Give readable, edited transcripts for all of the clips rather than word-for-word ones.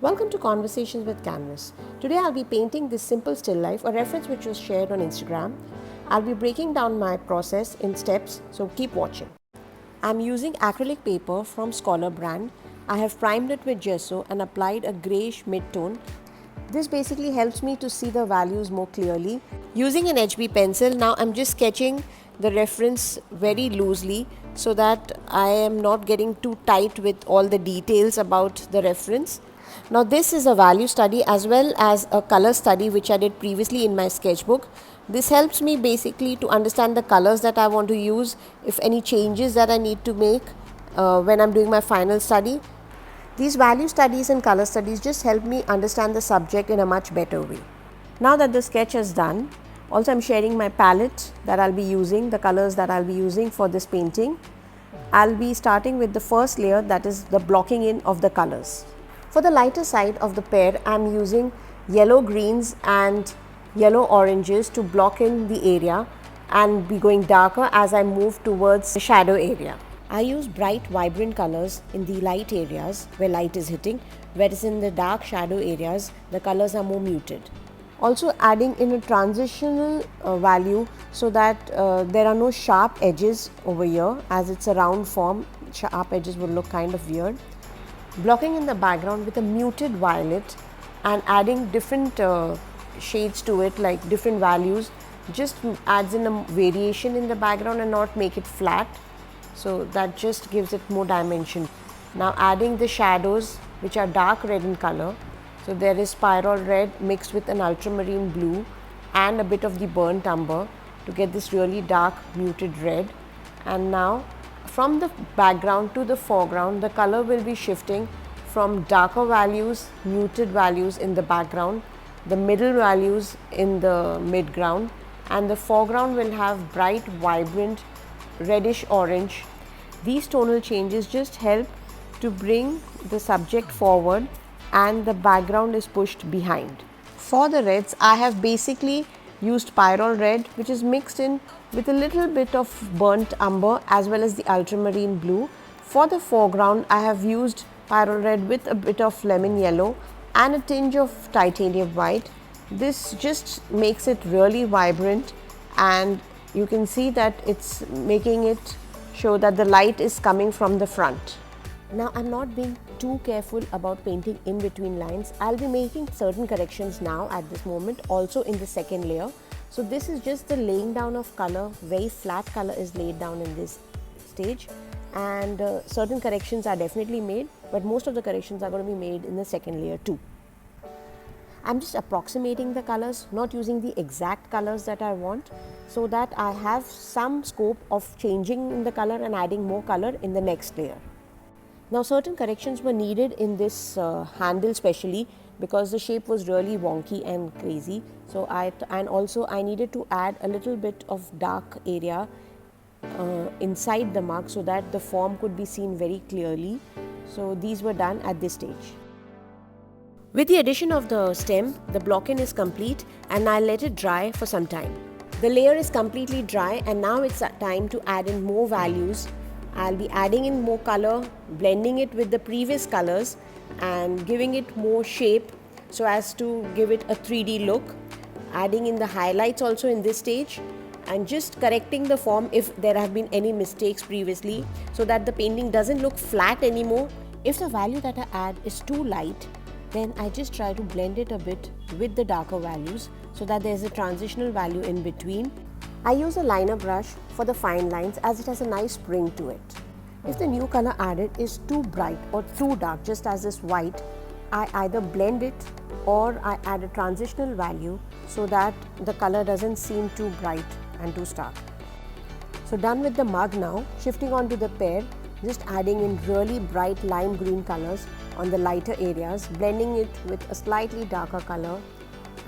Welcome to Conversations with Canvas. Today I'll be painting this simple still life, a reference which was shared on Instagram. I'll be breaking down my process in steps, so keep watching. I'm using acrylic paper from Scholar brand. I have primed it with gesso and applied a greyish mid-tone. This basically helps me to see the values more clearly. Using an HB pencil, now I'm just sketching the reference very loosely so that I am not getting too tight with all the details about the reference. Now this is a value study as well as a color study which I did previously in my sketchbook. This helps me basically to understand the colors that I want to use, if any changes that I need to make when I'm doing my final study. These value studies and color studies just help me understand the subject in a much better way. Now that the sketch is done, also I'm sharing my palette that I'll be using, the colors that I'll be using for this painting. I'll be starting with the first layer, that is the blocking in of the colors. For the lighter side of the pear, I'm using yellow greens and yellow oranges to block in the area and be going darker as I move towards the shadow area. I use bright vibrant colors in the light areas where light is hitting, whereas in the dark shadow areas the colors are more muted. Also adding in a transitional value so that there are no sharp edges over here, as it's a round form, sharp edges would look kind of weird. Blocking in the background with a muted violet and adding different shades to it, like different values, just adds in a variation in the background and not make it flat. So that just gives it more dimension. Now adding the shadows which are dark red in color. So there is spiral red mixed with an ultramarine blue and a bit of the burnt umber to get this really dark muted red. And now from the background to the foreground, the color will be shifting from darker values, muted values in the background, the middle values in the midground, and the foreground will have bright, vibrant, reddish orange. These tonal changes just help to bring the subject forward and the background is pushed behind. For the reds, I have basically used pyrrole red, which is mixed in with a little bit of burnt umber as well as the ultramarine blue. For the foreground, I have used pyrrole red with a bit of lemon yellow and a tinge of titanium white. This just makes it really vibrant, and you can see that it's making it show that the light is coming from the front. Now I'm not being too careful about painting in between lines. I'll be making certain corrections now at this moment, also in the second layer. So this is just the laying down of color, very flat color is laid down in this stage, and certain corrections are definitely made, but most of the corrections are going to be made in the second layer too. I'm just approximating the colors, not using the exact colors that I want, so that I have some scope of changing in the color and adding more color in the next layer. Now certain corrections were needed in this handle especially because the shape was really wonky and crazy. So also I needed to add a little bit of dark area inside the mug so that the form could be seen very clearly. So these were done at this stage. With the addition of the stem, the block-in is complete and I'll let it dry for some time. The layer is completely dry and now it's time to add in more values. I'll be adding in more color, blending it with the previous colors and giving it more shape so as to give it a 3D look. Adding in the highlights also in this stage and just correcting the form if there have been any mistakes previously so that the painting doesn't look flat anymore. If the value that I add is too light, then I just try to blend it a bit with the darker values so that there's a transitional value in between. I use a liner brush for the fine lines as it has a nice spring to it. If the new color added is too bright or too dark, just as this white, I either blend it or I add a transitional value so that the color doesn't seem too bright and too stark. So done with the mug now, shifting on to the pear, just adding in really bright lime green colors on the lighter areas, blending it with a slightly darker color,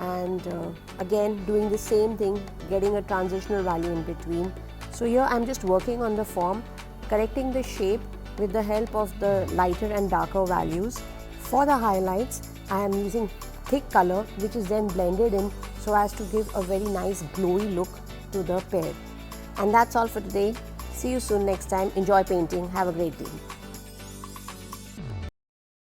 and again doing the same thing, getting a transitional value in between. So here I'm just working on the form, correcting the shape with the help of the lighter and darker values. For the highlights, I am using thick color which is then blended in so as to give a very nice glowy look to the pear. And that's all for today. See you soon next time. Enjoy painting. Have a great day.